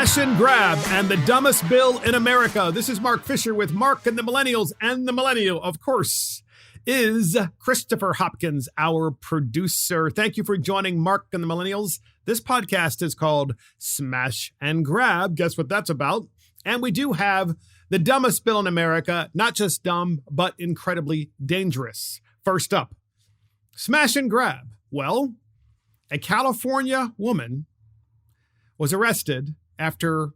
Smash and grab and the dumbest bill in America. This is Mark Fisher with Mark and the Millennials, and the millennial, of course, is Christopher Hopkins, our producer. Thank you for joining Mark and the Millennials. This podcast is called Smash and Grab. Guess what that's about? And we do have the dumbest bill in America, not just dumb, but incredibly dangerous. First up, smash and grab. Well, a California woman was arrested after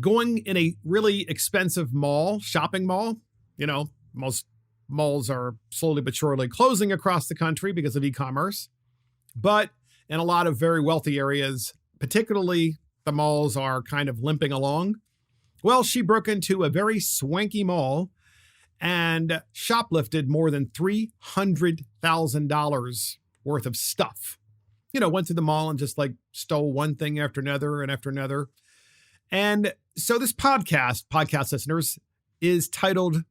going in a really expensive mall, shopping mall. You know, most malls are slowly but surely closing across the country because of e-commerce. But in a lot of very wealthy areas, particularly the malls are kind of limping along. Well, she broke into a very swanky mall and shoplifted more than $300,000 worth of stuff. You know, went to the mall and just like stole one thing after another and after another. And so this podcast listeners, is titled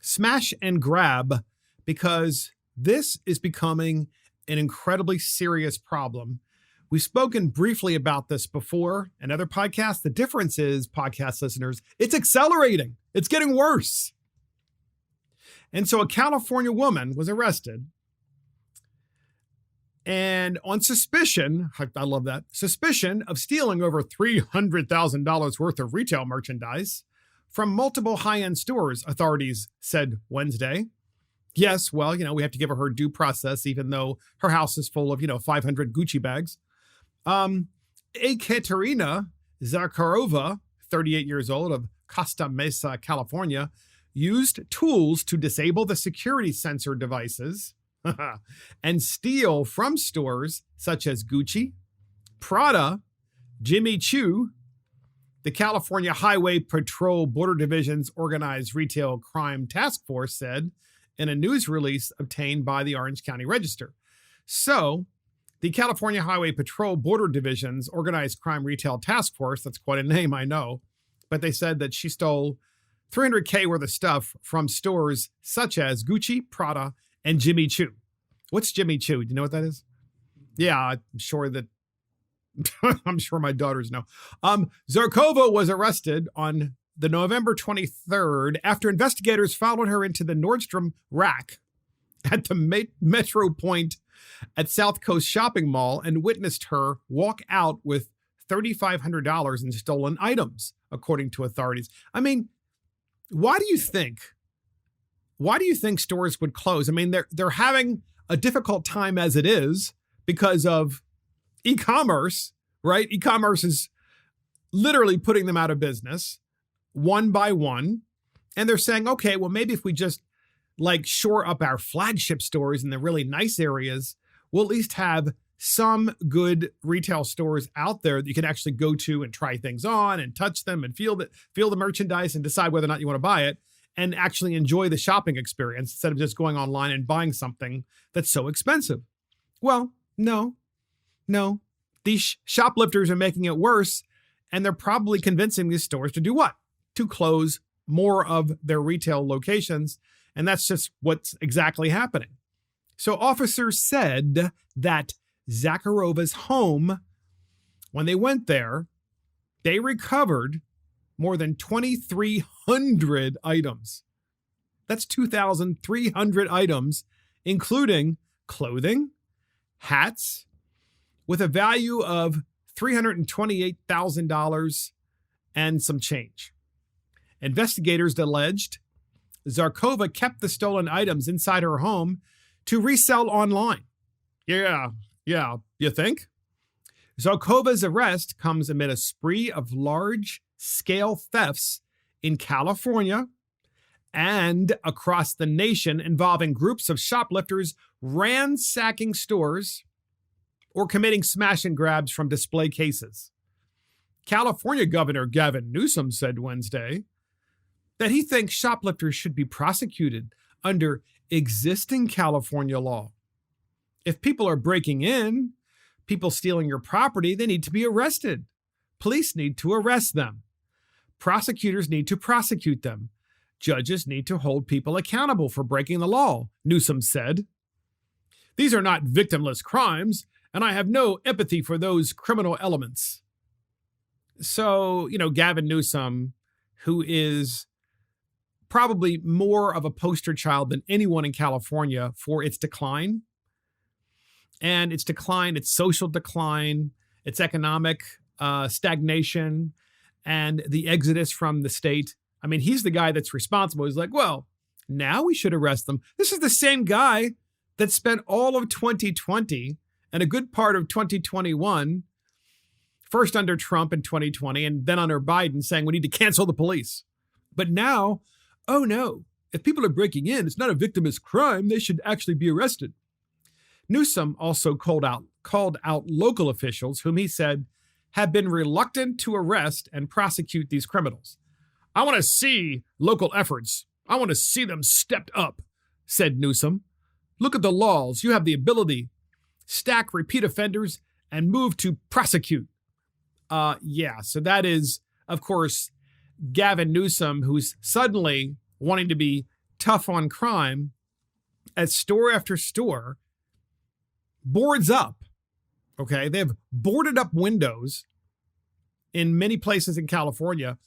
Smash and Grab because this is becoming an incredibly serious problem. We've spoken briefly about this before in other podcasts. The difference is, podcast listeners, it's accelerating. It's getting worse. And so a California woman was arrested. And on suspicion, I love that, suspicion of stealing over $300,000 worth of retail merchandise from multiple high-end stores, authorities said Wednesday. Yes, well, we have to give her due process, even though her house is full of, 500 Gucci bags. Ekaterina Zakharova, 38 years old, of Costa Mesa, California, used tools to disable the security sensor devices and steal from stores such as Gucci, Prada, Jimmy Choo. The California Highway Patrol Border Division's Organized Retail Crime Task Force said in a news release obtained by the Orange County Register. So, the California Highway Patrol Border Division's Organized Crime Retail Task Force, that's quite a name, I know, but they said that she stole $300K worth of stuff from stores such as Gucci, Prada, and Jimmy Choo. What's Jimmy Choo? Do you know what that is? Yeah, I'm sure my daughters know. Zarkova was arrested on the November 23rd after investigators followed her into the Nordstrom rack at the Metro Point at South Coast Shopping Mall and witnessed her walk out with $3,500 in stolen items, according to authorities. I mean, why do you think stores would close? I mean, they're having a difficult time as it is because of e-commerce, right? E-commerce is literally putting them out of business one by one. And they're saying, okay, well, maybe if we just shore up our flagship stores in the really nice areas, we'll at least have some good retail stores out there that you can actually go to and try things on and touch them and feel the merchandise and decide whether or not you want to buy it and actually enjoy the shopping experience instead of just going online and buying something that's so expensive. Well, no. These shoplifters are making it worse, and they're probably convincing these stores to do what? To close more of their retail locations, and that's just what's exactly happening. So officers said that Zakharova's home, when they went there, they recovered more than 2,300 items. That's 2,300 items, including clothing, hats, with a value of $328,000 and some change. Investigators alleged Zarkova kept the stolen items inside her home to resell online. Yeah, you think? Zarkova's arrest comes amid a spree of large-scale thefts in California and across the nation involving groups of shoplifters ransacking stores or committing smash and grabs from display cases. California Governor Gavin Newsom said Wednesday that he thinks shoplifters should be prosecuted under existing California law. If people are breaking in, people stealing your property, they need to be arrested. Police need to arrest them. Prosecutors need to prosecute them. Judges need to hold people accountable for breaking the law, Newsom said. These are not victimless crimes, and I have no empathy for those criminal elements. So, Gavin Newsom, who is probably more of a poster child than anyone in California for its decline. And its decline, its social decline, its economic stagnation, and the exodus from the state. I mean, he's the guy that's responsible. He's like, well, now we should arrest them. This is the same guy that spent all of 2020 and a good part of 2021, first under Trump in 2020 and then under Biden, saying we need to cancel the police. But now, oh no, if people are breaking in, it's not a victimless crime. They should actually be arrested. Newsom also called out local officials whom he said have been reluctant to arrest and prosecute these criminals. I want to see local efforts. I want to see them stepped up, said Newsom. Look at the laws. You have the ability. Stack repeat offenders and move to prosecute. So that is, of course, Gavin Newsom, who's suddenly wanting to be tough on crime as store after store boards up. Okay, they have boarded up windows in many places in California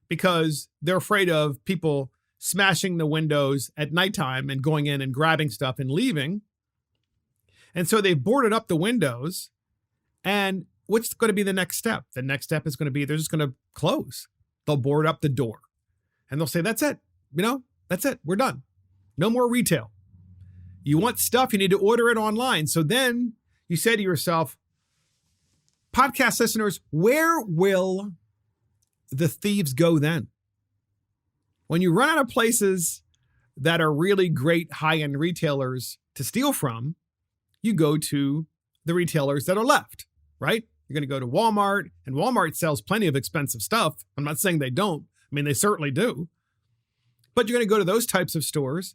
because they're afraid of people smashing the windows at nighttime and going in and grabbing stuff and leaving. And so they've boarded up the windows. And what's going to be the next step? The next step is going to be they're just going to close. They'll board up the door and they'll say, that's it. That's it. We're done. No more retail. You want stuff, you need to order it online. So then you say to yourself, podcast listeners, where will the thieves go then? When you run out of places that are really great high-end retailers to steal from, you go to the retailers that are left, right? You're going to go to Walmart, and Walmart sells plenty of expensive stuff. I'm not saying they don't. I mean, they certainly do. But you're going to go to those types of stores,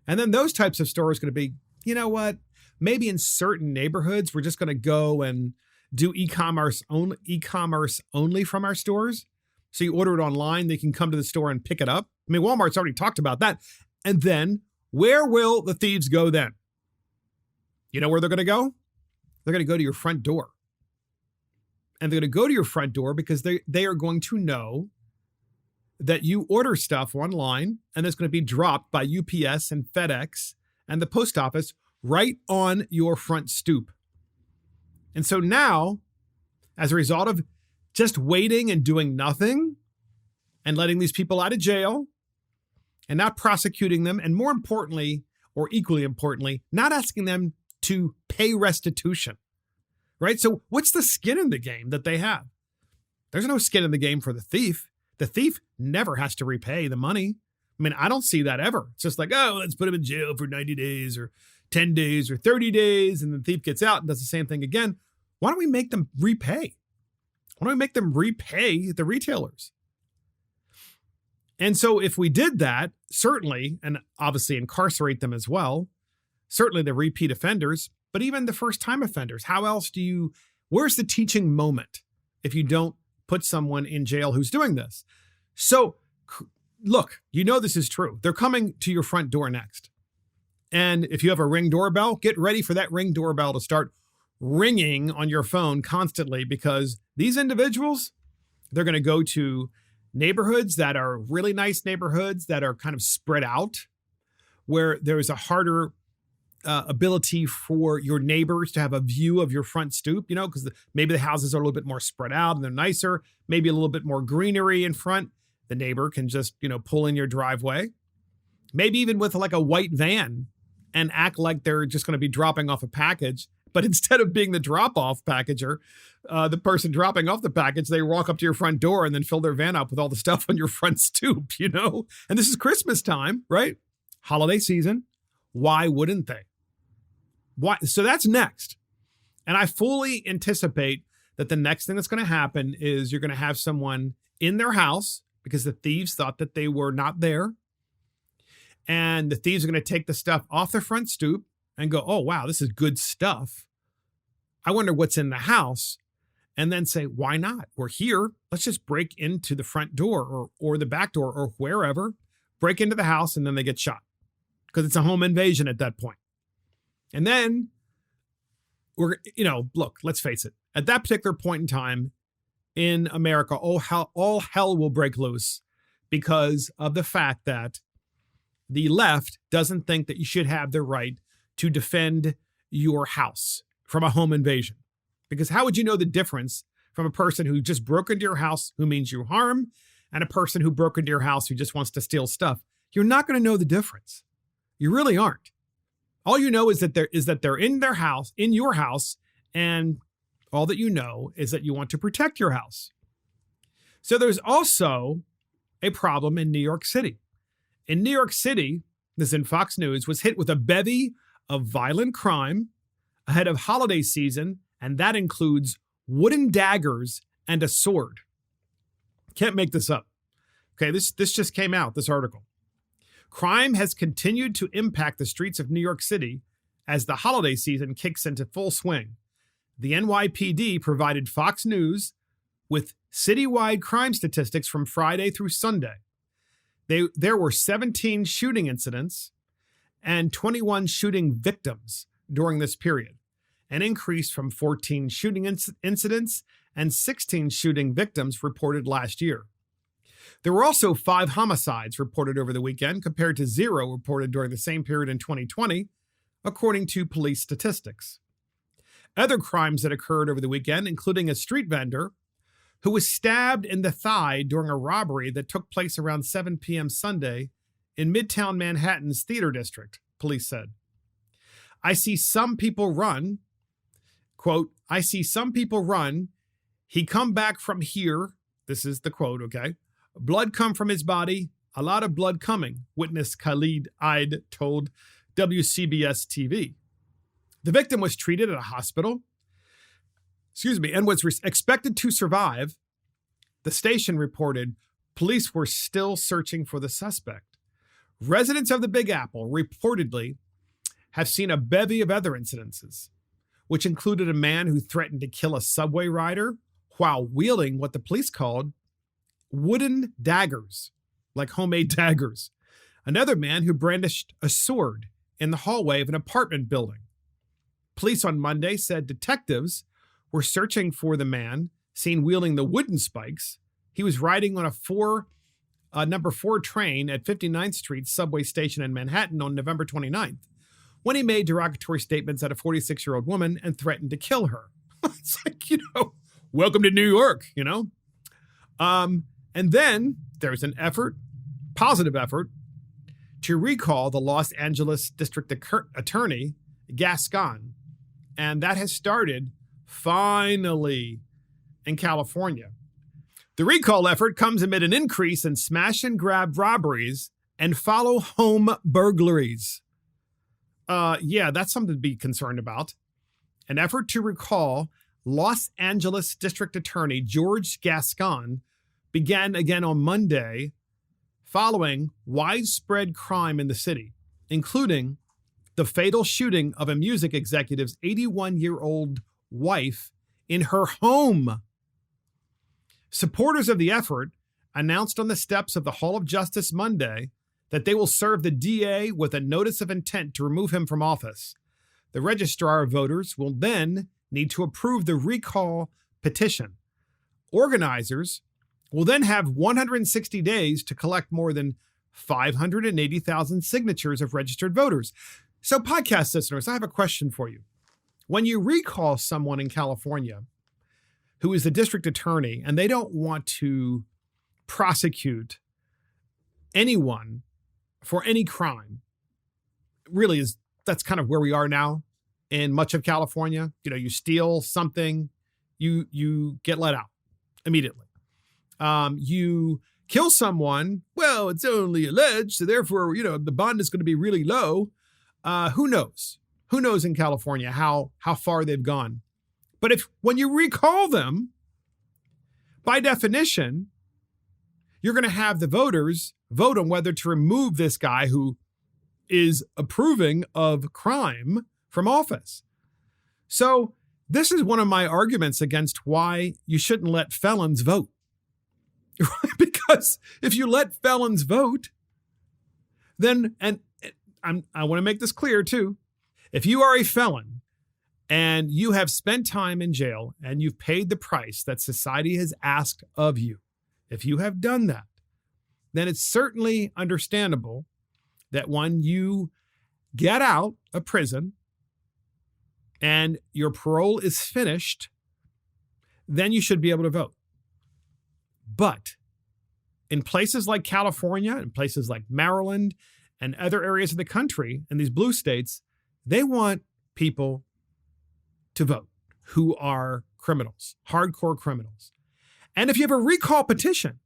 and then those types of stores are going to be, you know what? Maybe in certain neighborhoods, we're just going to go and do e-commerce only from our stores. So you order it online, they can come to the store and pick it up. I mean, Walmart's already talked about that. And then where will the thieves go then? You know where they're going to go? They're going to go to your front door. And they're going to go to your front door because they are going to know that you order stuff online and it's going to be dropped by UPS and FedEx and the post office right on your front stoop. And so now, as a result of just waiting and doing nothing and letting these people out of jail and not prosecuting them, and more importantly, or equally importantly, not asking them to pay restitution, right? So what's the skin in the game that they have? There's no skin in the game for the thief. The thief never has to repay the money. I mean, I don't see that ever. It's just like, oh, let's put him in jail for 90 days or 10 days or 30 days. And the thief gets out and does the same thing again. Why don't we make them repay? Why don't we make them repay the retailers? And so if we did that, certainly, and obviously incarcerate them as well, certainly the repeat offenders, but even the first-time offenders, where's the teaching moment if you don't put someone in jail who's doing this? So look, this is true. They're coming to your front door next. And if you have a Ring doorbell, get ready for that Ring doorbell to start ringing on your phone constantly, because these individuals, they're going to go to neighborhoods that are really nice neighborhoods that are kind of spread out, where there's a harder ability for your neighbors to have a view of your front stoop, because maybe the houses are a little bit more spread out and they're nicer, maybe a little bit more greenery in front. The neighbor can just, pull in your driveway, maybe even with like a white van, and act like they're just going to be dropping off a package. But instead of being the drop-off packager, the person dropping off the package, they walk up to your front door and then fill their van up with all the stuff on your front stoop, And this is Christmas time, right? Holiday season. Why wouldn't they? Why? So that's next. And I fully anticipate that the next thing that's going to happen is you're going to have someone in their house because the thieves thought that they were not there. And the thieves are going to take the stuff off their front stoop and go, oh, wow, this is good stuff. I wonder what's in the house. And then say, why not? We're here. Let's just break into the front door or the back door or wherever, break into the house, and then they get shot because it's a home invasion at that point. And then look, let's face it. At that particular point in time, in America, all hell will break loose because of the fact that the left doesn't think that you should have the right to defend your house from a home invasion. Because how would you know the difference from a person who just broke into your house, who means you harm, and a person who broke into your house who just wants to steal stuff? You're not going to know the difference. You really aren't. All you know is that they're in their house, in your house, and all that you know is that you want to protect your house. So there's also a problem in New York City. In New York City, this is in Fox News, was hit with a bevy of violent crime ahead of holiday season, and that includes wooden daggers and a sword. Can't make this up. Okay, this just came out, this article. Crime has continued to impact the streets of New York City as the holiday season kicks into full swing. The NYPD provided Fox News with citywide crime statistics from Friday through Sunday. There were 17 shooting incidents and 21 shooting victims during this period, an increase from 14 shooting incidents and 16 shooting victims reported last year. There were also 5 homicides reported over the weekend compared to 0 reported during the same period in 2020, according to police statistics. Other crimes that occurred over the weekend, including a street vendor who was stabbed in the thigh during a robbery that took place around 7 p.m. Sunday in Midtown Manhattan's Theater District, police said. I see some people run, quote, I see some people run. He come back from here. This is the quote, okay? Blood come from his body. A lot of blood coming, witness Khalid Eid told WCBS TV. The victim was treated at a hospital, and was expected to survive. The station reported police were still searching for the suspect. Residents of the Big Apple reportedly have seen a bevy of other incidences, which included a man who threatened to kill a subway rider while wielding what the police called wooden daggers, like homemade daggers. Another man who brandished a sword in the hallway of an apartment building. Police on Monday said detectives were searching for the man seen wielding the wooden spikes. He was riding on a number 4 train at 59th Street subway station in Manhattan on November 29th when he made derogatory statements at a 46-year-old woman and threatened to kill her. It's like, welcome to New York, And then there's an positive effort, to recall the Los Angeles District Attorney, Gascon. And that has started, finally, in California. The recall effort comes amid an increase in smash and grab robberies and follow home burglaries. That's something to be concerned about. An effort to recall Los Angeles District Attorney George Gascon began again on Monday following widespread crime in the city, including the fatal shooting of a music executive's 81-year-old wife in her home. Supporters of the effort announced on the steps of the Hall of Justice Monday that they will serve the DA with a notice of intent to remove him from office. The registrar of voters will then need to approve the recall petition. Organizers will then have 160 days to collect more than 580,000 signatures of registered voters. So, podcast listeners, I have a question for you. When you recall someone in California who is the district attorney and they don't want to prosecute anyone for any crime, that's kind of where we are now in much of California. You steal something, you get let out immediately. You kill someone, well, it's only alleged, so therefore, the bond is going to be really low. Who knows? Who knows in California how far they've gone? But when you recall them, by definition, you're going to have the voters vote on whether to remove this guy who is approving of crime from office. So this is one of my arguments against why you shouldn't let felons vote. Because if you let felons vote, then, I want to make this clear too, if you are a felon and you have spent time in jail and you've paid the price that society has asked of you, if you have done that, then it's certainly understandable that when you get out of prison and your parole is finished, then you should be able to vote. But in places like California and places like Maryland and other areas of the country and these blue states, they want people to vote who are criminals, hardcore criminals. And if you have a recall petition,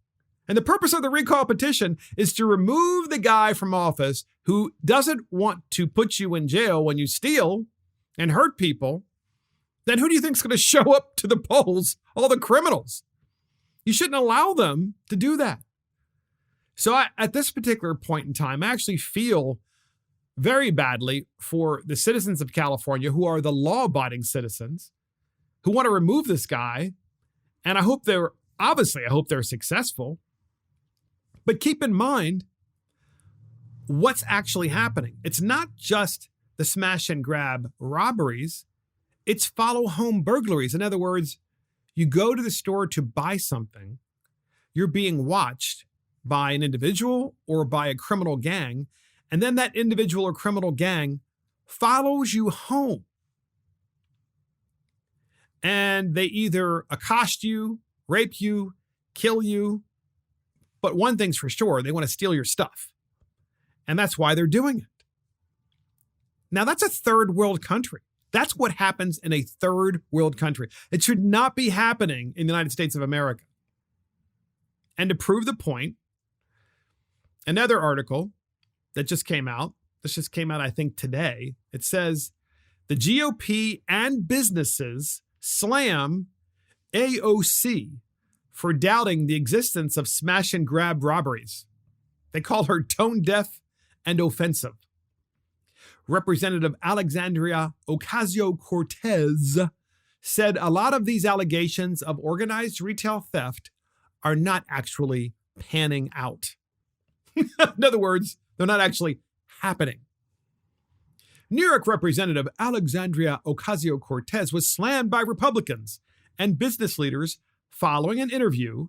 and the purpose of the recall petition is to remove the guy from office who doesn't want to put you in jail when you steal and hurt people, then who do you think is going to show up to the polls? All the criminals. You shouldn't allow them to do that. So at this particular point in time, I actually feel very badly for the citizens of California who are the law-abiding citizens who want to remove this guy. And I hope they're successful. But keep in mind what's actually happening. It's not just the smash and grab robberies. It's follow home burglaries. In other words, you go to the store to buy something. You're being watched by an individual or by a criminal gang. And then that individual or criminal gang follows you home. And they either accost you, rape you, kill you. But one thing's for sure, they want to steal your stuff. And that's why they're doing it. Now, that's a third world country. That's what happens in a third world country. It should not be happening in the United States of America. And to prove the point, another article that just came out, I think, today, it says the GOP and businesses slam AOC for doubting the existence of smash and grab robberies. They call her tone deaf and offensive. Representative Alexandria Ocasio-Cortez said a lot of these allegations of organized retail theft are not actually panning out. In other words, they're not actually happening. New York Representative Alexandria Ocasio-Cortez was slammed by Republicans and business leaders following an interview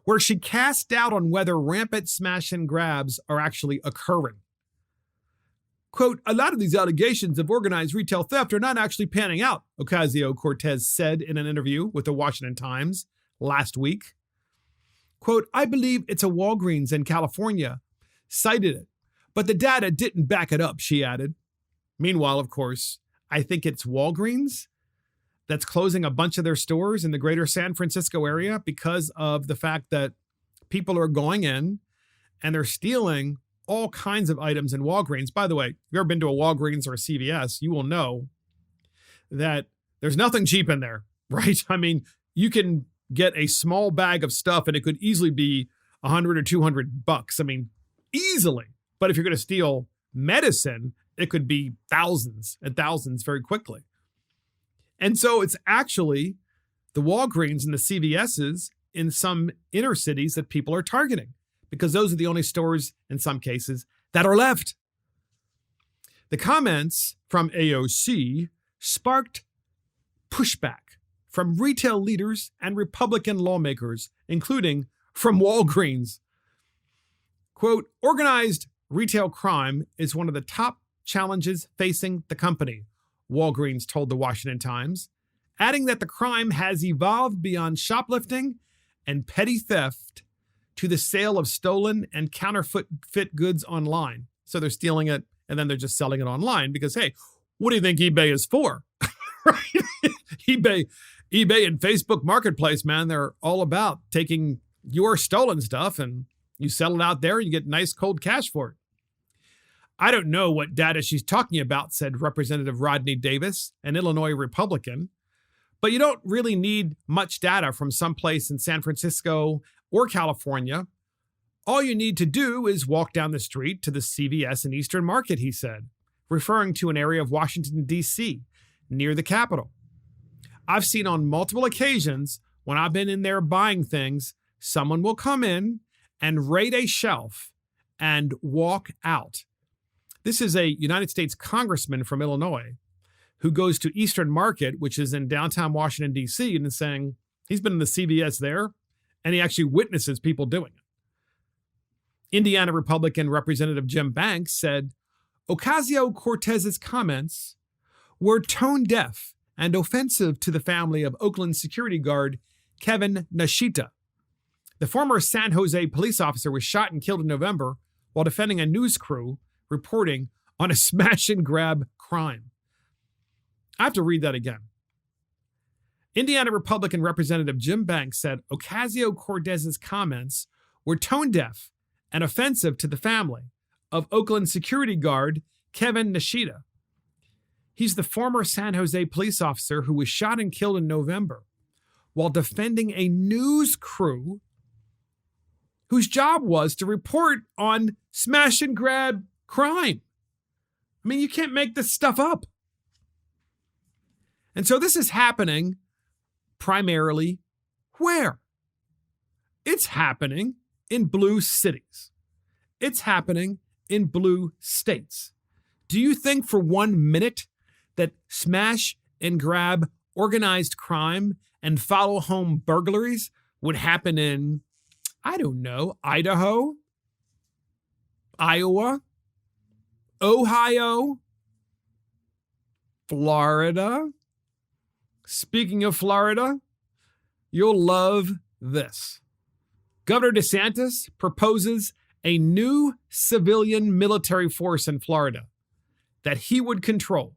where she cast doubt on whether rampant smash and grabs are actually occurring. Quote, a lot of these allegations of organized retail theft are not actually panning out, Ocasio-Cortez said in an interview with the Washington Times last week. Quote, I believe it's a Walgreens in California cited it, but the data didn't back it up, she added. Meanwhile, of course, I think it's Walgreens that's closing a bunch of their stores in the greater San Francisco area because of the fact that people are going in and they're stealing all kinds of items in Walgreens. By the way, if you've ever been to a Walgreens or a CVS, you will know that there's nothing cheap in there, right? I mean, you can get a small bag of stuff and it could easily be $100 or $200. I mean, easily. But if you're going to steal medicine, it could be thousands and thousands very quickly. And so it's actually the Walgreens and the CVSs in some inner cities that people are targeting because those are the only stores in some cases that are left. The comments from AOC sparked pushback from retail leaders and Republican lawmakers, including from Walgreens. Quote, organized retail crime is one of the top challenges facing the company, Walgreens told the Washington Times, adding that the crime has evolved beyond shoplifting and petty theft to the sale of stolen and counterfeit goods online. So they're stealing it and then they're just selling it online because, hey, what do you think eBay is for? Right? eBay and Facebook Marketplace, man, they're all about taking your stolen stuff and you sell it out there and you get nice cold cash for it. I don't know what data she's talking about, said Representative Rodney Davis, an Illinois Republican, but you don't really need much data from someplace in San Francisco or California. All you need to do is walk down the street to the CVS in Eastern Market, he said, referring to an area of Washington, D.C., near the Capitol. I've seen on multiple occasions when I've been in there buying things, someone will come in and raid a shelf and walk out. This is a United States congressman from Illinois who goes to Eastern Market, which is in downtown Washington, D.C., and is saying he's been in the CVS there, and he actually witnesses people doing it. Indiana Republican Representative Jim Banks said Ocasio-Cortez's comments were tone-deaf and offensive to the family of Oakland security guard Kevin Nashita. The former San Jose police officer was shot and killed in November while defending a news crew reporting on a smash-and-grab crime. I have to read that again. Indiana Republican Representative Jim Banks said Ocasio-Cortez's comments were tone-deaf and offensive to the family of Oakland security guard Kevin Nashita. He's the former San Jose police officer who was shot and killed in November while defending a news crew whose job was to report on smash-and-grab crime. I mean, you can't make this stuff up. And so this is happening primarily where? It's happening in blue cities. It's happening in blue states. Do you think for 1 minute that smash and grab organized crime and follow home burglaries would happen in, I don't know, Idaho, Iowa, Ohio, Florida? Speaking of Florida, you'll love this. Governor Desantis proposes a new civilian military force in Florida that he would control.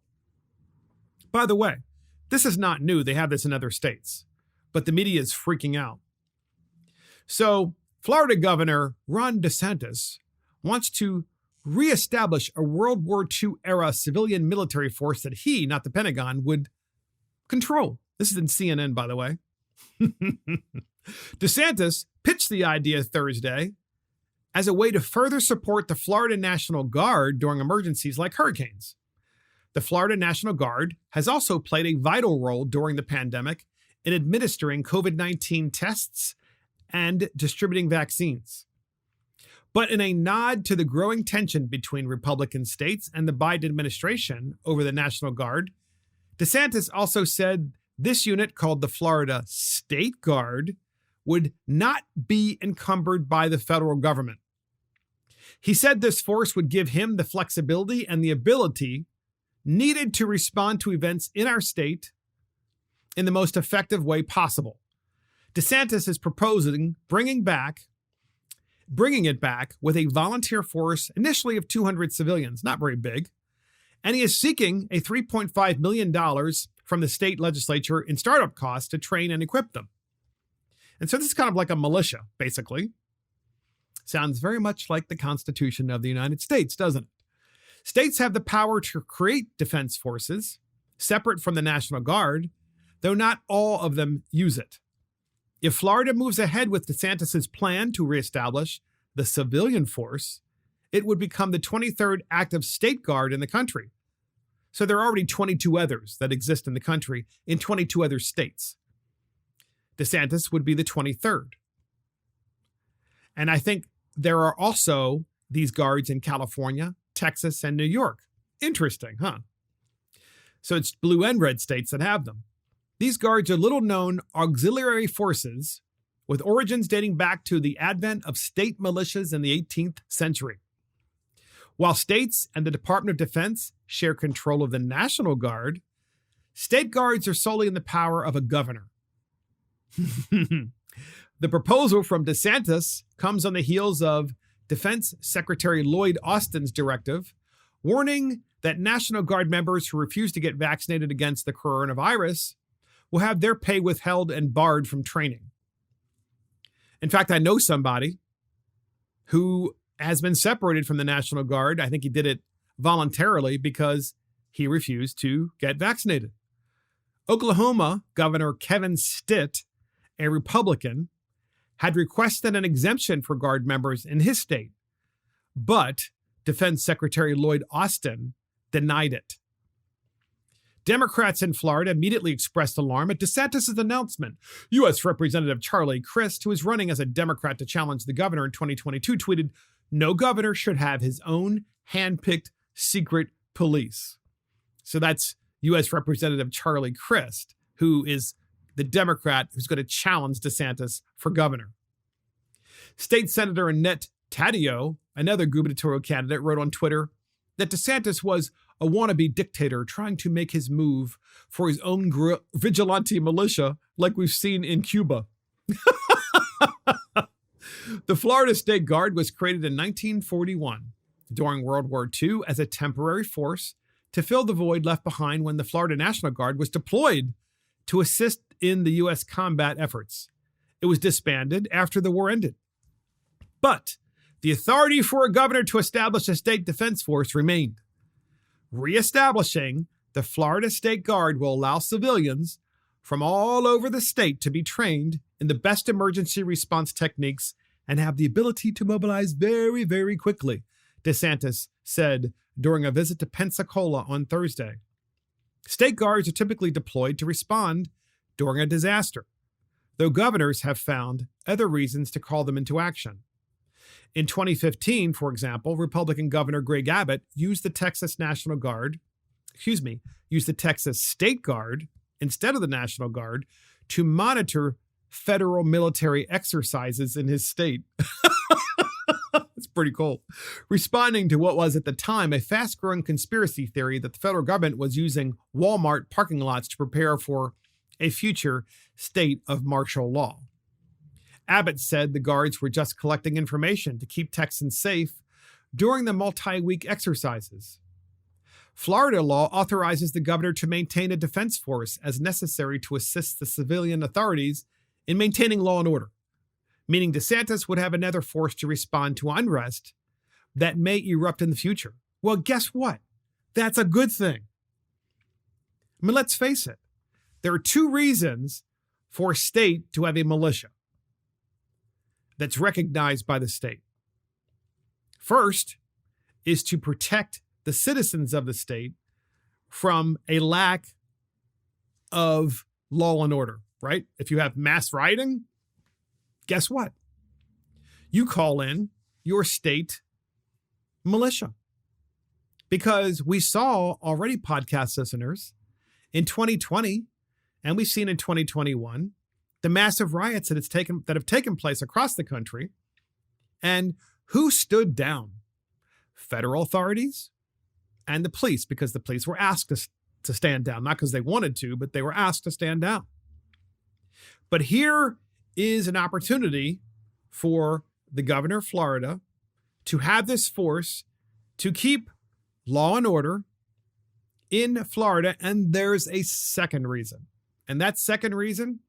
By the way, this is not new. They have this in other states, but the media is freaking out. So Florida Governor Ron DeSantis wants to reestablish a World War II era civilian military force that he, not the Pentagon, would control. This is in CNN, by the way. DeSantis pitched the idea Thursday as a way to further support the Florida National Guard during emergencies like hurricanes. The Florida National Guard has also played a vital role during the pandemic in administering COVID-19 tests and distributing vaccines. But in a nod to the growing tension between Republican states and the Biden administration over the National Guard, DeSantis also said this unit, called the Florida State Guard, would not be encumbered by the federal government. He said this force would give him the flexibility and the ability needed to respond to events in our state in the most effective way possible. DeSantis is proposing bringing it back with a volunteer force initially of 200 civilians, not very big. And he is seeking a $3.5 million from the state legislature in startup costs to train and equip them. And so this is kind of like a militia, basically. Sounds very much like the Constitution of the United States, doesn't it? States have the power to create defense forces separate from the National Guard, though not all of them use it. If Florida moves ahead with DeSantis's plan to reestablish the civilian force, it would become the 23rd active state guard in the country. So there are already 22 others that exist in the country in 22 other states. DeSantis would be the 23rd. And I think there are also these guards in California, Texas, and New York. Interesting, huh? So it's blue and red states that have them. These guards are little-known auxiliary forces with origins dating back to the advent of state militias in the 18th century. While states and the Department of Defense share control of the National Guard, state guards are solely in the power of a governor. The proposal from DeSantis comes on the heels of Defense Secretary Lloyd Austin's directive warning that National Guard members who refuse to get vaccinated against the coronavirus will have their pay withheld and barred from training. In fact, I know somebody who has been separated from the National Guard. I think he did it voluntarily because he refused to get vaccinated. Oklahoma Governor Kevin Stitt, a Republican, had requested an exemption for Guard members in his state, but Defense Secretary Lloyd Austin denied it. Democrats in Florida immediately expressed alarm at DeSantis' announcement. U.S. Representative Charlie Crist, who is running as a Democrat to challenge the governor in 2022, tweeted, "No governor should have his own hand-picked secret police." So that's U.S. Representative Charlie Crist, who is the Democrat who's going to challenge DeSantis for governor. State Senator Annette Taddeo, another gubernatorial candidate, wrote on Twitter that DeSantis was a wannabe dictator trying to make his move for his own vigilante militia like we've seen in Cuba. The Florida State Guard was created in 1941 during World War II as a temporary force to fill the void left behind when the Florida National Guard was deployed to assist in the U.S. combat efforts. It was disbanded after the war ended. But the authority for a governor to establish a state defense force remained. Reestablishing the Florida State Guard will allow civilians from all over the state to be trained in the best emergency response techniques and have the ability to mobilize very, very quickly, DeSantis said during a visit to Pensacola on Thursday. State guards are typically deployed to respond during a disaster, though governors have found other reasons to call them into action. In 2015, for example, Republican Governor Greg Abbott used the Texas State Guard instead of the National Guard to monitor federal military exercises in his state. It's pretty cool. Responding to what was at the time a fast-growing conspiracy theory that the federal government was using Walmart parking lots to prepare for a future state of martial law. Abbott said the guards were just collecting information to keep Texans safe during the multi-week exercises. Florida law authorizes the governor to maintain a defense force as necessary to assist the civilian authorities in maintaining law and order, meaning DeSantis would have another force to respond to unrest that may erupt in the future. Well, guess what? That's a good thing. I mean, let's face it. There are two reasons for a state to have a militia that's recognized by the state. First is to protect the citizens of the state from a lack of law and order, right? If you have mass rioting, guess what? You call in your state militia. Because we saw already, podcast listeners, in 2020, and we've seen in 2021, the massive riots that have taken place across the country. And who stood down? Federal authorities and the police, because the police were asked to stand down, not because they wanted to, but they were asked to stand down. But here is an opportunity for the governor of Florida to have this force to keep law and order in Florida. And there's a second reason. And that second reason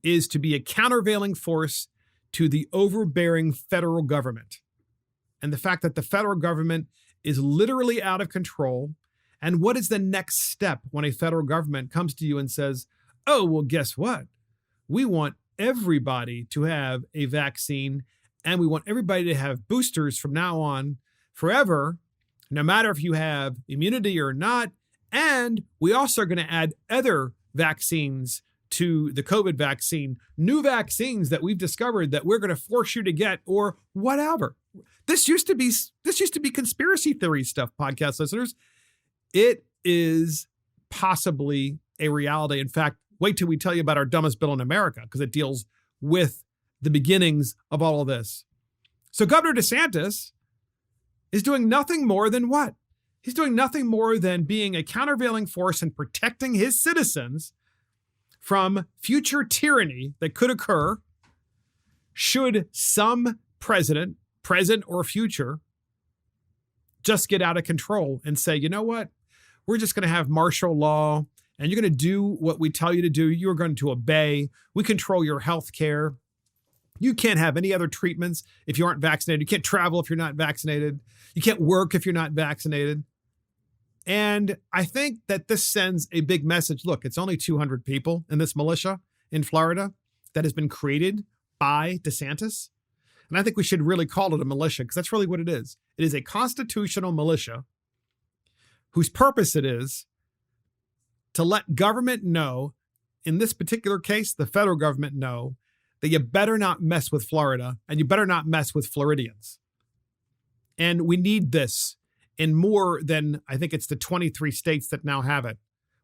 is to be a countervailing force to the overbearing federal government. And the fact that the federal government is literally out of control. And what is the next step when a federal government comes to you and says, oh, well, guess what? We want everybody to have a vaccine, and we want everybody to have boosters from now on forever, no matter if you have immunity or not. And we also are going to add other vaccines to the COVID vaccine, new vaccines that we've discovered that we're going to force you to get, or whatever. This used to be conspiracy theory stuff, podcast listeners. It is possibly a reality. In fact, wait till we tell you about our dumbest bill in America, because it deals with the beginnings of all of this. So Governor DeSantis is doing nothing more than what? He's doing nothing more than being a countervailing force and protecting his citizens from future tyranny that could occur should some president, present or future, just get out of control and say, you know what? We're just going to have martial law, and you're going to do what we tell you to do. You're going to obey. We control your health care. You can't have any other treatments if you aren't vaccinated. You can't travel if you're not vaccinated. You can't work if you're not vaccinated. And I think that this sends a big message. Look, it's only 200 people in this militia in Florida that has been created by DeSantis. And I think we should really call it a militia, because that's really what it is. It is a constitutional militia whose purpose it is to let government know, in this particular case, the federal government know, that you better not mess with Florida and you better not mess with Floridians. And we need this in more than, I think it's the 23 states that now have it.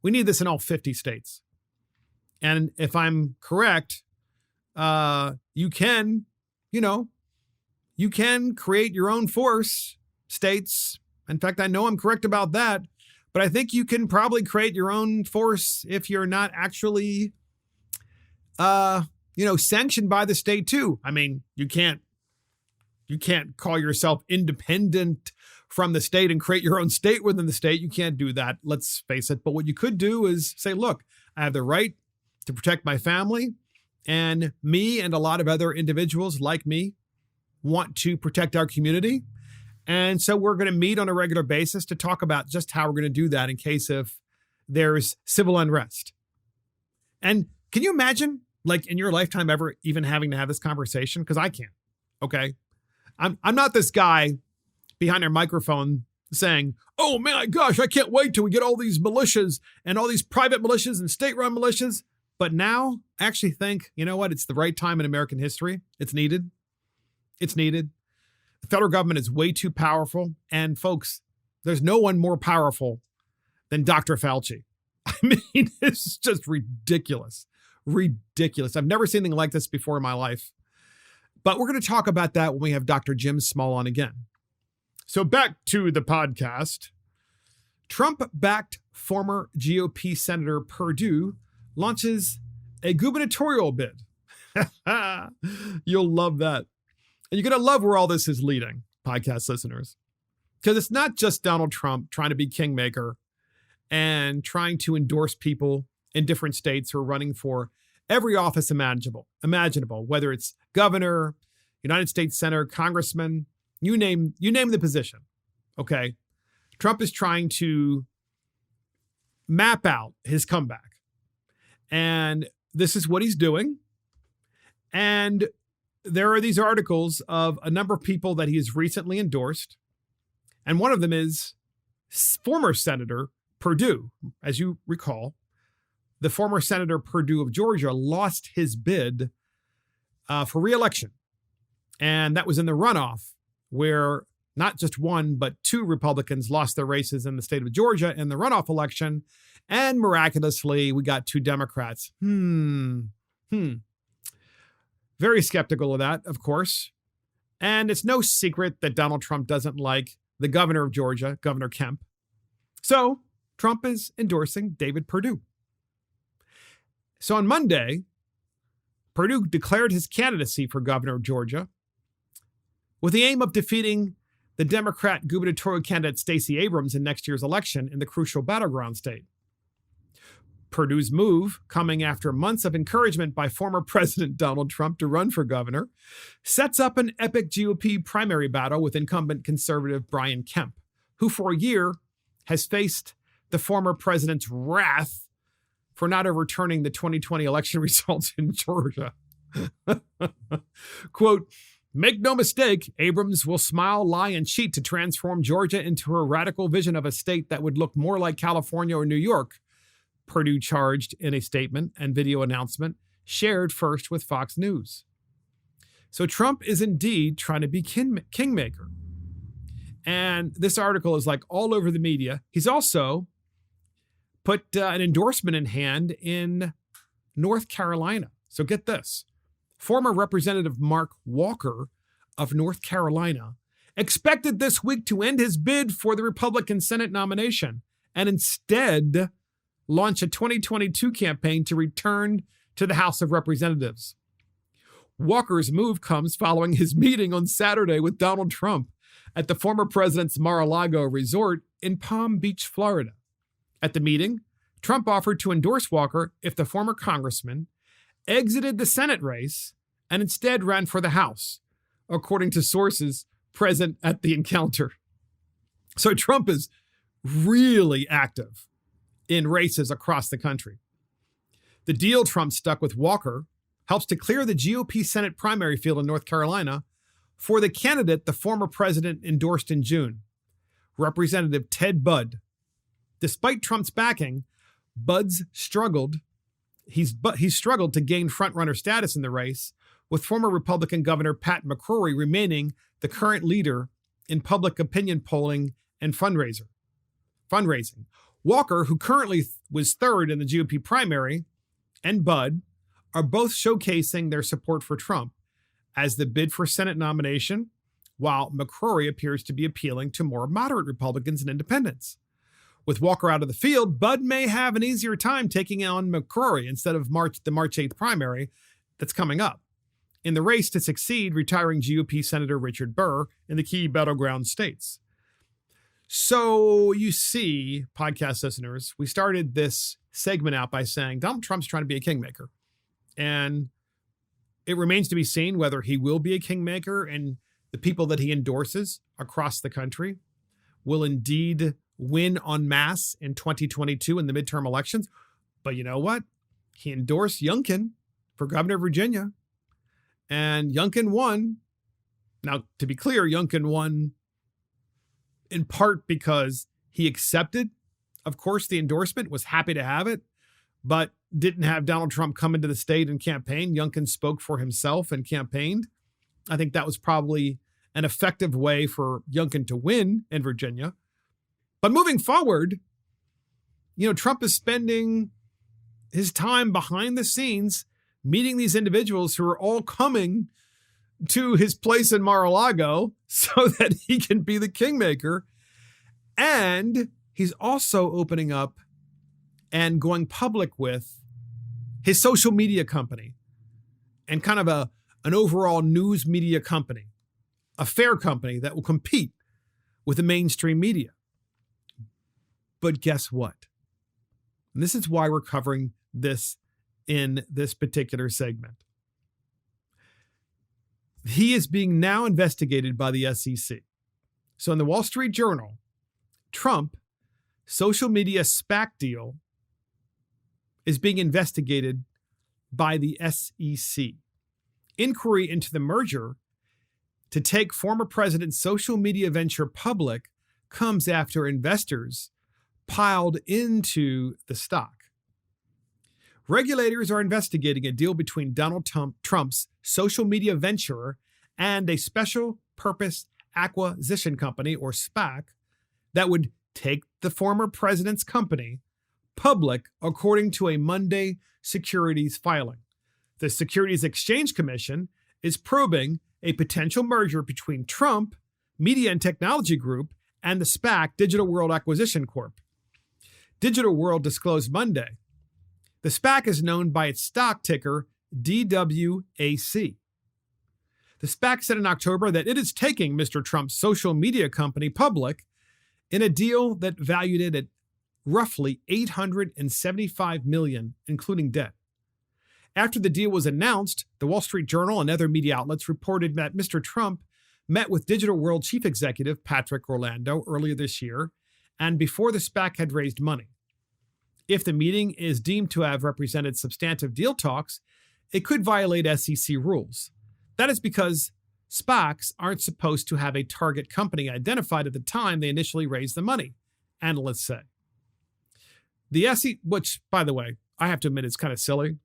We need this in all 50 states. And if I'm correct, you can create your own force, states. In fact, I know I'm correct about that, but I think you can probably create your own force if you're not actually, sanctioned by the state too. I mean, you can't call yourself independent from the state and create your own state within the state. You can't do that, let's face it. But what you could do is say, look, I have the right to protect my family, and me and a lot of other individuals like me want to protect our community. And so we're going to meet on a regular basis to talk about just how we're going to do that in case if there's civil unrest. And can you imagine, like, in your lifetime ever even having to have this conversation? Because I can't. Okay. I'm not this guy behind their microphone saying, oh my gosh, I can't wait till we get all these militias and all these private militias and state-run militias. But now I actually think, you know what? It's the right time in American history. It's needed. It's needed. The federal government is way too powerful. And folks, there's no one more powerful than Dr. Fauci. I mean, it's just ridiculous. Ridiculous. I've never seen anything like this before in my life. But we're going to talk about that when we have Dr. Jim Small on again. So back to the podcast. Trump-backed former GOP Senator Perdue launches a gubernatorial bid. You'll love that. And you're going to love where all this is leading, podcast listeners. Because it's not just Donald Trump trying to be kingmaker and trying to endorse people in different states who are running for every office imaginable, whether it's governor, United States Senator, congressman, you name the position. Okay. Trump is trying to map out his comeback. And this is what he's doing. And there are these articles of a number of people that he has recently endorsed. And one of them is former Senator Perdue. As you recall, the former Senator Perdue of Georgia lost his bid for re-election. And that was in the runoff where not just one, but two Republicans lost their races in the state of Georgia in the runoff election. And miraculously, we got two Democrats. Very skeptical of that, of course. And it's no secret that Donald Trump doesn't like the governor of Georgia, Governor Kemp. So Trump is endorsing David Perdue. So on Monday, Perdue declared his candidacy for governor of Georgia with the aim of defeating the Democrat gubernatorial candidate Stacey Abrams in next year's election in the crucial battleground state. Perdue's move, coming after months of encouragement by former President Donald Trump to run for governor, sets up an epic GOP primary battle with incumbent conservative Brian Kemp, who for a year has faced the former president's wrath for not overturning the 2020 election results in Georgia. Quote, "Make no mistake, Abrams will smile, lie, and cheat to transform Georgia into her radical vision of a state that would look more like California or New York," Perdue charged in a statement and video announcement shared first with Fox News. So Trump is indeed trying to be kingmaker. And this article is like all over the media. He's also put an endorsement in hand in North Carolina. So get this. Former Representative Mark Walker of North Carolina expected this week to end his bid for the Republican Senate nomination and instead launch a 2022 campaign to return to the House of Representatives. Walker's move comes following his meeting on Saturday with Donald Trump at the former president's Mar-a-Lago resort in Palm Beach, Florida. At the meeting, Trump offered to endorse Walker if the former congressman exited the Senate race and instead ran for the House, according to sources present at the encounter. So Trump is really active in races across the country. The deal Trump stuck with Walker helps to clear the GOP Senate primary field in North Carolina for the candidate the former president endorsed in June, Representative Ted Budd. Despite Trump's backing, Budd's struggled. He's struggled to gain frontrunner status in the race, with former Republican Governor Pat McCrory remaining the current leader in public opinion polling and fundraising. Walker, who currently was third in the GOP primary, and Budd are both showcasing their support for Trump as the bid for Senate nomination, while McCrory appears to be appealing to more moderate Republicans and independents. With Walker out of the field, Budd may have an easier time taking on McCrory instead of the March 8th primary that's coming up in the race to succeed retiring GOP Senator Richard Burr in the key battleground states. So you see, podcast listeners, we started this segment out by saying Donald Trump's trying to be a kingmaker. And it remains to be seen whether he will be a kingmaker and the people that he endorses across the country will indeed win en masse in 2022 in the midterm elections. But you know what? He endorsed Youngkin for governor of Virginia, and Youngkin won. Now, to be clear, Youngkin won in part because he accepted, of course, the endorsement, was happy to have it, but didn't have Donald Trump come into the state and campaign. Youngkin spoke for himself and campaigned. I think that was probably an effective way for Youngkin to win in Virginia. But moving forward, Trump is spending his time behind the scenes meeting these individuals who are all coming to his place in Mar-a-Lago so that he can be the kingmaker. And he's also opening up and going public with his social media company and kind of an overall news media company, a fair company that will compete with the mainstream media. But guess what? And this is why we're covering this in this particular segment. He is being now investigated by the SEC. So in the Wall Street Journal, Trump social media SPAC deal is being investigated by the SEC. Inquiry into the merger to take former president's social media venture public comes after investors piled into the stock. Regulators are investigating a deal between Donald Trump's social media venture and a special purpose acquisition company, or SPAC, that would take the former president's company public, according to a Monday securities filing. The Securities Exchange Commission is probing a potential merger between Trump Media and Technology Group and the SPAC Digital World Acquisition Corp. Digital World disclosed Monday. The SPAC is known by its stock ticker DWAC. The SPAC said in October that it is taking Mr. Trump's social media company public in a deal that valued it at roughly $875 million, including debt. After the deal was announced, the Wall Street Journal and other media outlets reported that Mr. Trump met with Digital World chief executive Patrick Orlando earlier this year, and before the SPAC had raised money. If the meeting is deemed to have represented substantive deal talks, it could violate SEC rules. That is because SPACs aren't supposed to have a target company identified at the time they initially raised the money, analysts say. The SEC, which, by the way, I have to admit is kind of silly.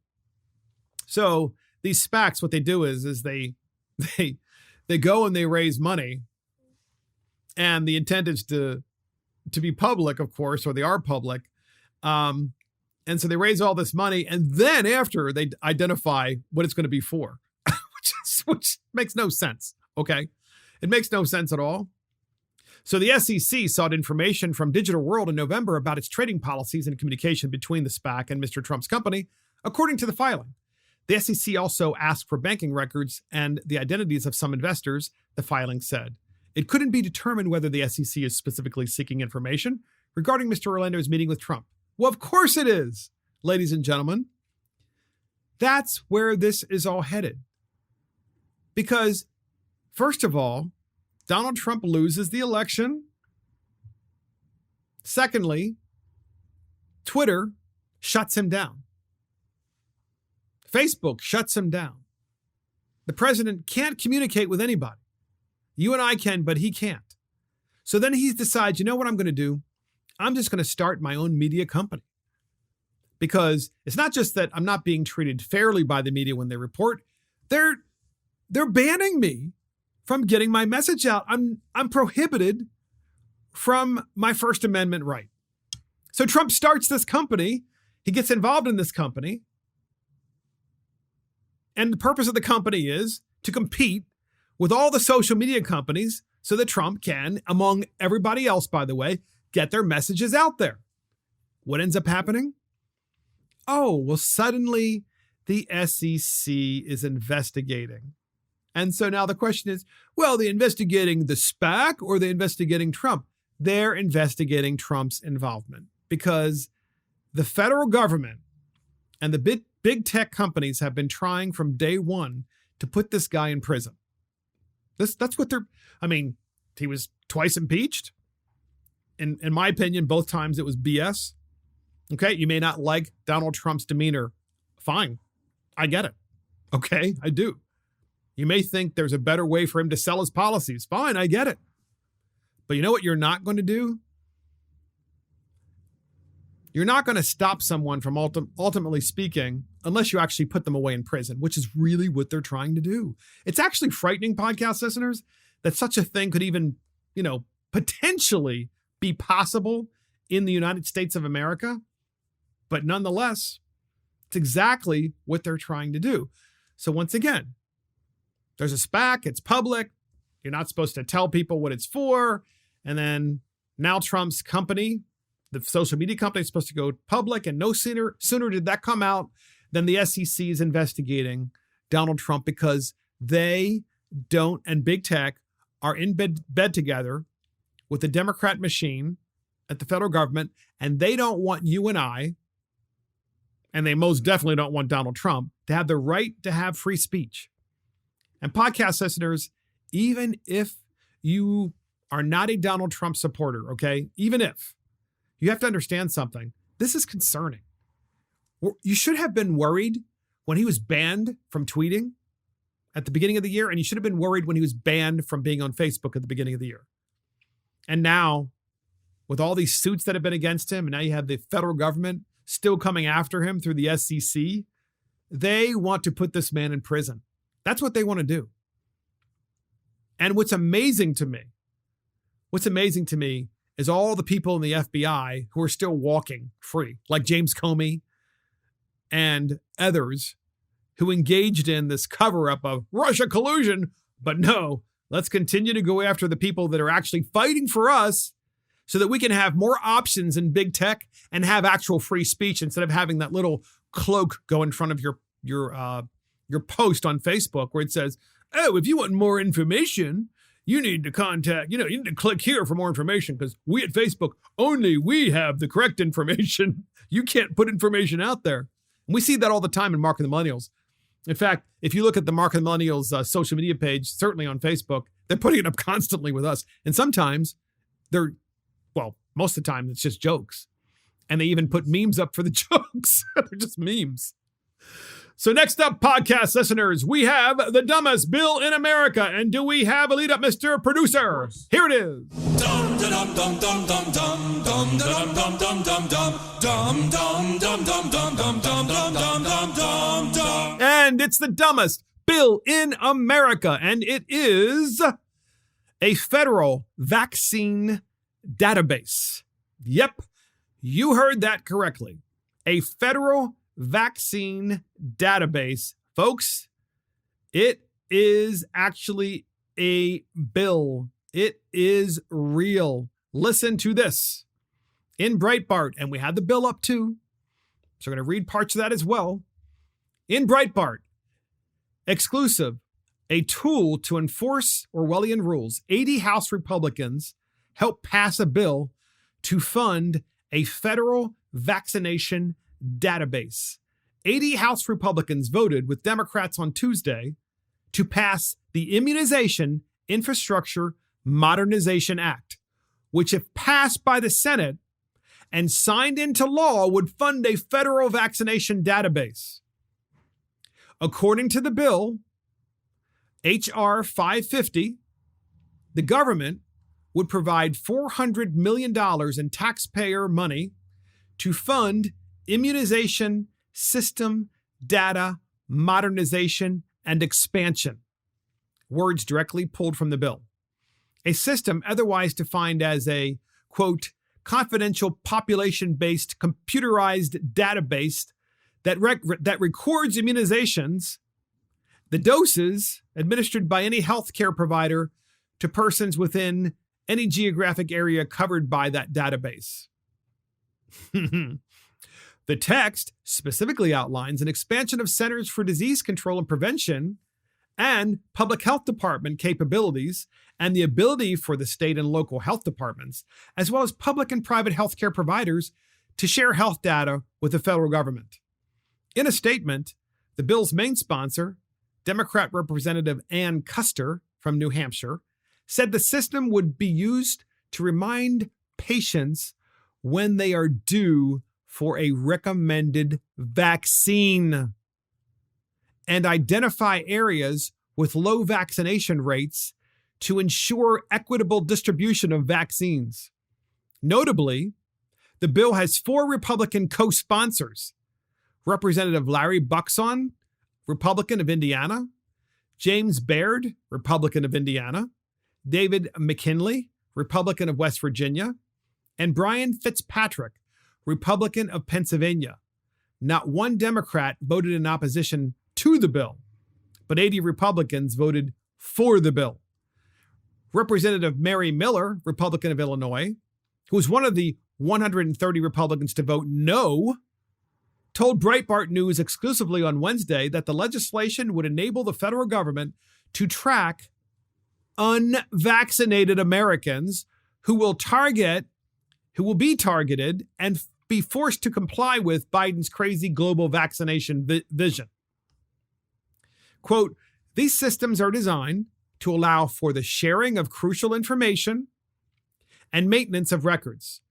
So these SPACs, what they do is they go and they raise money, and the intent is to be public, of course, or they are public. And so they raise all this money, and then after they identify what it's going to be for, which makes no sense. Okay. It makes no sense at all. So the SEC sought information from Digital World in November about its trading policies and communication between the SPAC and Mr. Trump's company, according to the filing. The SEC also asked for banking records and the identities of some investors, the filing said. It couldn't be determined whether the SEC is specifically seeking information regarding Mr. Orlando's meeting with Trump. Well, of course it is, ladies and gentlemen. That's where this is all headed. Because, first of all, Donald Trump loses the election. Secondly, Twitter shuts him down. Facebook shuts him down. The president can't communicate with anybody. You and I can, but he can't. So then he decides, you know what I'm going to do? I'm just going to start my own media company. Because it's not just that I'm not being treated fairly by the media when they report. They're banning me from getting my message out. I'm prohibited from my First Amendment right. So Trump starts this company. He gets involved in this company. And the purpose of the company is to compete with all the social media companies so that Trump can, among everybody else, by the way, get their messages out there. What ends up happening? Oh, well, suddenly the SEC is investigating. And so now the question is, well, they're investigating the SPAC or they're investigating Trump? They're investigating Trump's involvement because the federal government and the big tech companies have been trying from day one to put this guy in prison. That's what he was twice impeached. In my opinion, both times it was BS. Okay, you may not like Donald Trump's demeanor. Fine, I get it. Okay, I do. You may think there's a better way for him to sell his policies. Fine, I get it. But you know what you're not going to do? You're not going to stop someone from ultimately speaking unless you actually put them away in prison, which is really what they're trying to do. It's actually frightening, podcast listeners, that such a thing could even, potentially be possible in the United States of America. But nonetheless, it's exactly what they're trying to do. So once again, there's a SPAC, it's public. You're not supposed to tell people what it's for. And then now Trump's company, the social media company, is supposed to go public. And no sooner did that come out than the SEC is investigating Donald Trump because they don't, and big tech are in bed together with the Democrat machine at the federal government. And they don't want you and I, and they most definitely don't want Donald Trump, to have the right to have free speech. And podcast listeners, even if you are not a Donald Trump supporter, okay, even if, you have to understand something. This is concerning. You should have been worried when he was banned from tweeting at the beginning of the year, and you should have been worried when he was banned from being on Facebook at the beginning of the year. And now, with all these suits that have been against him, and now you have the federal government still coming after him through the SEC, they want to put this man in prison. That's what they want to do. And what's amazing to me is all the people in the FBI who are still walking free, like James Comey and others who engaged in this cover-up of Russia collusion. But no, let's continue to go after the people that are actually fighting for us so that we can have more options in big tech and have actual free speech instead of having that little cloak go in front of your post on Facebook where it says, oh, if you want more information, you need to contact, you need to click here for more information because we at Facebook, only we have the correct information. You can't put information out there. And we see that all the time in Mark and the Millennials. In fact, if you look at the Mark and the Millennials social media page, certainly on Facebook, they're putting it up constantly with us. And sometimes most of the time it's just jokes. And they even put memes up for the jokes. They're just memes. So next up, podcast listeners, we have the dumbest bill in America. And do we have a lead up, Mr. Producer? Here it is. And it's the dumbest bill in America. And it is a federal vaccine database. Yep, you heard that correctly. A federal vaccine database. Folks, it is actually a bill. It is real. Listen to this. In Breitbart, and we had the bill up too, so we're going to read parts of that as well. In Breitbart, exclusive, a tool to enforce Orwellian rules. 80 House Republicans helped pass a bill to fund a federal vaccination database. 80 House Republicans voted with Democrats on Tuesday to pass the Immunization Infrastructure Modernization Act, which, if passed by the Senate and signed into law, would fund a federal vaccination database. According to the bill, H.R. 550, the government would provide $400 million in taxpayer money to fund immunization system data modernization and expansion. Words directly pulled from the bill. A system otherwise defined as a, quote, confidential population-based computerized database that records immunizations, the doses administered by any healthcare provider to persons within any geographic area covered by that database. The text specifically outlines an expansion of Centers for Disease Control and Prevention and public health department capabilities and the ability for the state and local health departments, as well as public and private healthcare providers, to share health data with the federal government. In a statement, the bill's main sponsor, Democrat Representative Ann Custer from New Hampshire, said the system would be used to remind patients when they are due for a recommended vaccine and identify areas with low vaccination rates to ensure equitable distribution of vaccines. Notably, the bill has 4 Republican co-sponsors: Representative Larry Buckson, Republican of Indiana; James Baird, Republican of Indiana; David McKinley, Republican of West Virginia; and Brian Fitzpatrick, Republican of Pennsylvania. Not one Democrat voted in opposition to the bill, but 80 Republicans voted for the bill. Representative Mary Miller, Republican of Illinois, who was one of the 130 Republicans to vote no, told Breitbart News exclusively on Wednesday that the legislation would enable the federal government to track unvaccinated Americans who will be targeted and be forced to comply with Biden's crazy global vaccination vision. Quote, "These systems are designed to allow for the sharing of crucial information and maintenance of records.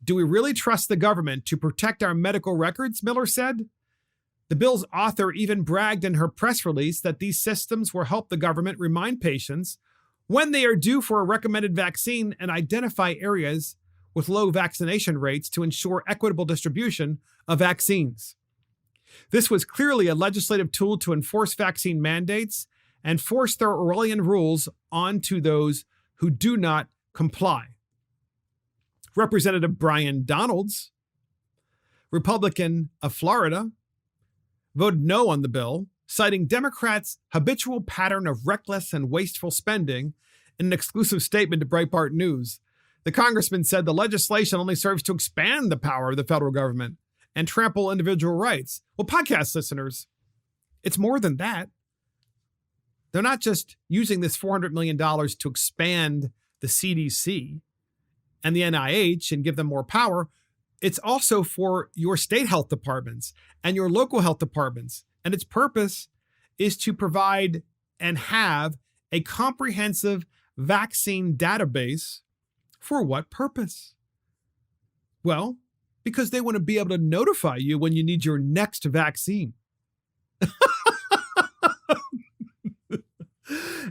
Do we really trust the government to protect our medical records?" Miller said. The bill's author even bragged in her press release that these systems will help the government remind patients when they are due for a recommended vaccine and identify areas with low vaccination rates to ensure equitable distribution of vaccines. This was clearly a legislative tool to enforce vaccine mandates and force their Orwellian rules onto those who do not comply. Representative Brian Donalds, Republican of Florida, voted no on the bill, citing Democrats' habitual pattern of reckless and wasteful spending in an exclusive statement to Breitbart News. The congressman said the legislation only serves to expand the power of the federal government and trample individual rights. Well, podcast listeners, it's more than that. They're not just using this $400 million to expand the CDC and the NIH and give them more power. It's also for your state health departments and your local health departments. And its purpose is to provide and have a comprehensive vaccine database. For what purpose? Well, because they want to be able to notify you when you need your next vaccine.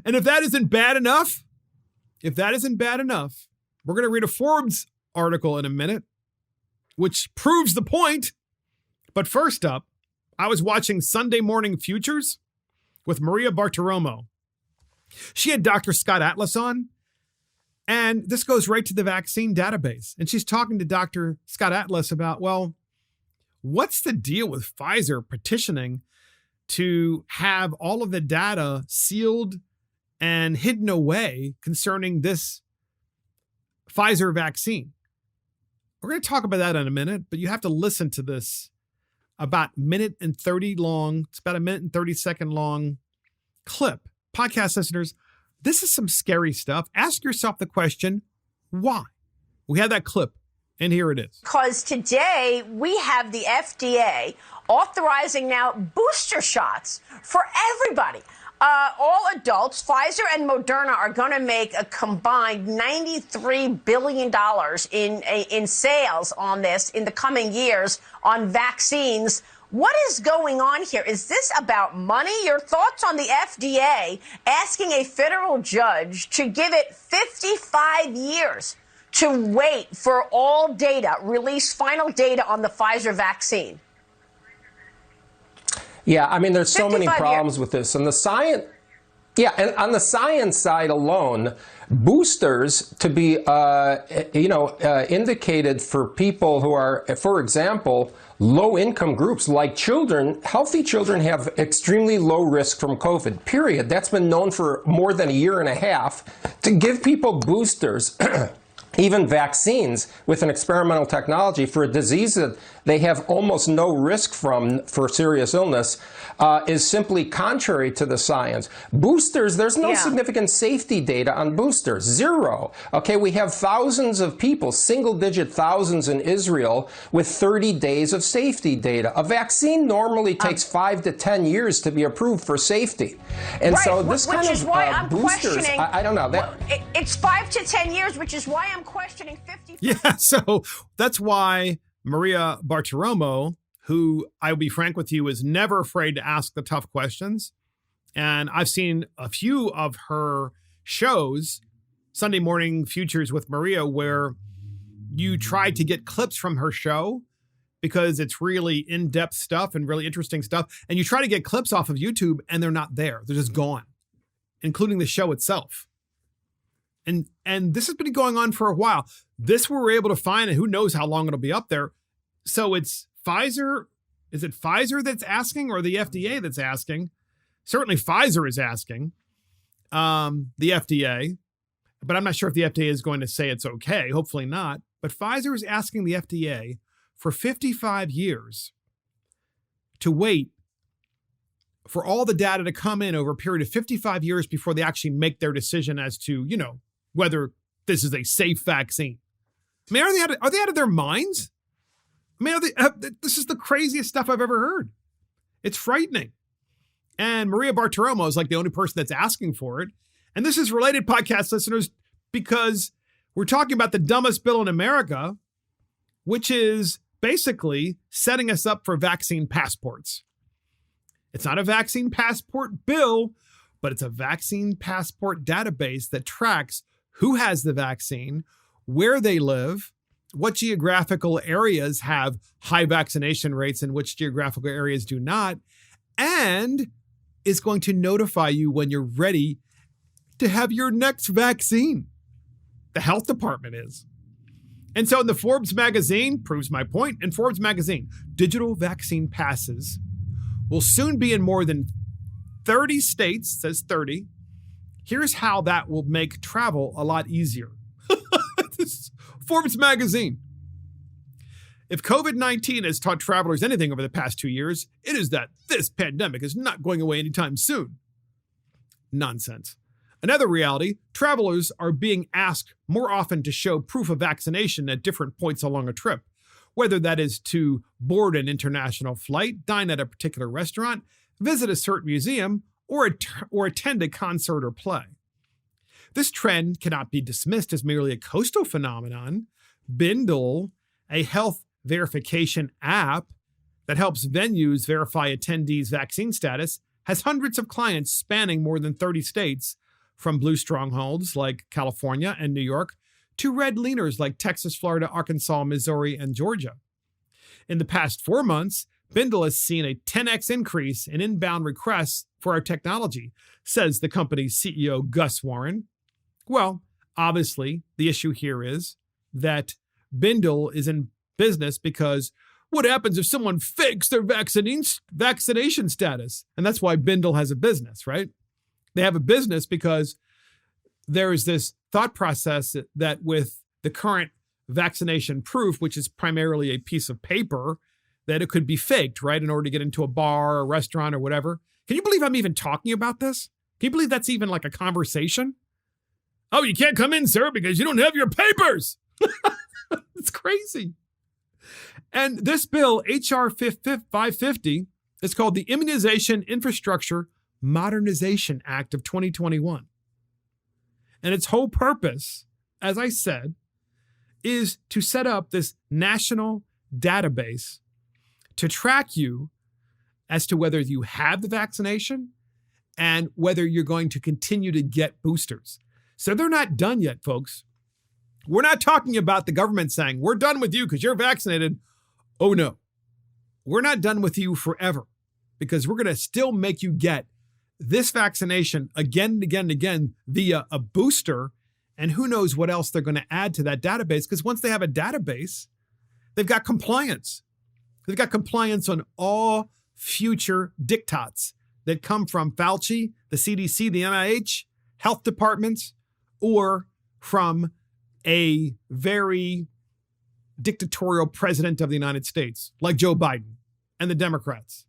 And if that isn't bad enough, we're going to read a Forbes article in a minute, which proves the point. But first up, I was watching Sunday Morning Futures with Maria Bartiromo. She had Dr. Scott Atlas on, and this goes right to the vaccine database. And she's talking to Dr. Scott Atlas about, well, what's the deal with Pfizer petitioning to have all of the data sealed and hidden away concerning this Pfizer vaccine? We're going to talk about that in a minute, but you have to listen to this about a minute and 30 long. It's about a minute and 30 second long clip. Podcast listeners, this is some scary stuff. Ask yourself the question, why? We have that clip, and here it is. Because today we have the FDA authorizing now booster shots for everybody. All adults. Pfizer and Moderna are going to make a combined $93 billion in sales on this in the coming years on vaccines. What is going on here? Is this about money? Your thoughts on the FDA asking a federal judge to give it 55 years to wait for all data, release final data on the Pfizer vaccine? Yeah, I mean, there's so many problems with this. And the science, Yeah, and on the science side alone, boosters to be, indicated for people who are, for example, low-income groups like children. Healthy children have extremely low risk from COVID, period. That's been known for more than a year and a half. To give people boosters, even vaccines with an experimental technology for a disease that they have almost no risk from for serious illness is simply contrary to the science. Boosters, there's no significant safety data on boosters, zero. Okay, we have thousands of people, single-digit thousands in Israel with 30 days of safety data. A vaccine normally takes 5 to 10 years to be approved for safety. And right, so this which kind is of why I'm boosters, questioning. I don't know. It's 5 to 10 years, which is why I'm questioning 50. Yeah, so that's why Maria Bartiromo, who I'll be frank with you, is never afraid to ask the tough questions. And I've seen a few of her shows, Sunday Morning Futures with Maria, where you try to get clips from her show because it's really in-depth stuff and really interesting stuff. And you try to get clips off of YouTube and they're not there. They're just gone, including the show itself. And this has been going on for a while. This we were able to find, and who knows how long it'll be up there. So it's Pfizer. Is it Pfizer that's asking or the FDA that's asking? Certainly Pfizer is asking the FDA, but I'm not sure if the FDA is going to say it's okay. Hopefully not. But Pfizer is asking the FDA for 55 years to wait for all the data to come in over a period of 55 years before they actually make their decision as to, whether this is a safe vaccine. I mean, are they out of their minds? I mean, this is the craziest stuff I've ever heard. It's frightening. And Maria Bartiromo is like the only person that's asking for it. And this is related, podcast listeners, because we're talking about the dumbest bill in America, which is basically setting us up for vaccine passports. It's not a vaccine passport bill, but it's a vaccine passport database that tracks who has the vaccine, where they live, what geographical areas have high vaccination rates and which geographical areas do not, and is going to notify you when you're ready to have your next vaccine. The health department is. And so in the Forbes magazine, proves my point, in Forbes magazine, digital vaccine passes will soon be in more than 30 states, says 30. Here's how that will make travel a lot easier. This is Forbes magazine. If COVID-19 has taught travelers anything over the past 2 years, it is that this pandemic is not going away anytime soon. Nonsense. Another reality, travelers are being asked more often to show proof of vaccination at different points along a trip, whether that is to board an international flight, dine at a particular restaurant, visit a certain museum, or attend a concert or play. This trend cannot be dismissed as merely a coastal phenomenon. Bindle, a health verification app that helps venues verify attendees' vaccine status, has hundreds of clients spanning more than 30 states, from blue strongholds like California and New York to red leaners like Texas, Florida, Arkansas, Missouri, and Georgia. In the past 4 months, Bindle has seen a 10x increase in inbound requests for our technology, says the company's CEO, Gus Warren. Well, obviously, the issue here is that Bindle is in business because what happens if someone fakes their vaccination status? And that's why Bindle has a business, right? They have a business because there is this thought process that with the current vaccination proof, which is primarily a piece of paper, that it could be faked, right, in order to get into a bar or a restaurant or whatever. Can you believe I'm even talking about this? Can you believe that's even like a conversation? Oh, you can't come in, sir, because you don't have your papers. It's crazy. And this bill, H.R. 550, is called the Immunization Infrastructure Modernization Act of 2021. And its whole purpose, as I said, is to set up this national database to track you as to whether you have the vaccination and whether you're going to continue to get boosters. So they're not done yet, folks. We're not talking about the government saying, we're done with you because you're vaccinated. Oh, no. We're not done with you forever because we're going to still make you get this vaccination again and again and again via a booster, and who knows what else they're going to add to that database, because once they have a database, they've got compliance. They've got compliance on all future diktats that come from Fauci, the CDC, the NIH, health departments, or from a very dictatorial president of the United States, like Joe Biden and the Democrats.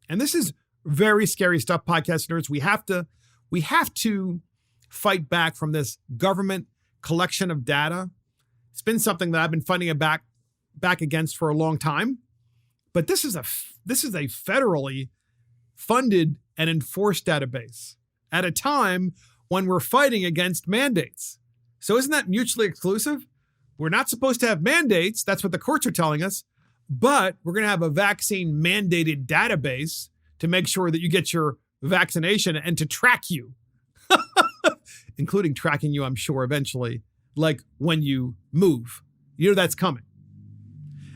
And this is very scary stuff, podcast nerds. We have to fight back from this government collection of data. It's been something that I've been fighting back against for a long time. But this is a federally funded and enforced database at a time when we're fighting against mandates. So isn't that mutually exclusive? We're not supposed to have mandates. That's what the courts are telling us. But we're going to have a vaccine mandated database to make sure that you get your vaccination and to track you, including tracking you, I'm sure, eventually, like when you move. You know that's coming.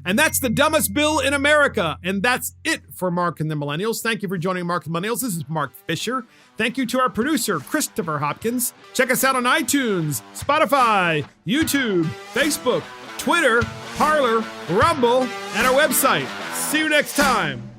And that's the dumbest bill in America. And that's it for Mark and the Millennials. Thank you for joining Mark and the Millennials. This is Mark Fisher. Thank you to our producer, Christopher Hopkins. Check us out on iTunes, Spotify, YouTube, Facebook, Twitter, Parler, Rumble, and our website. See you next time.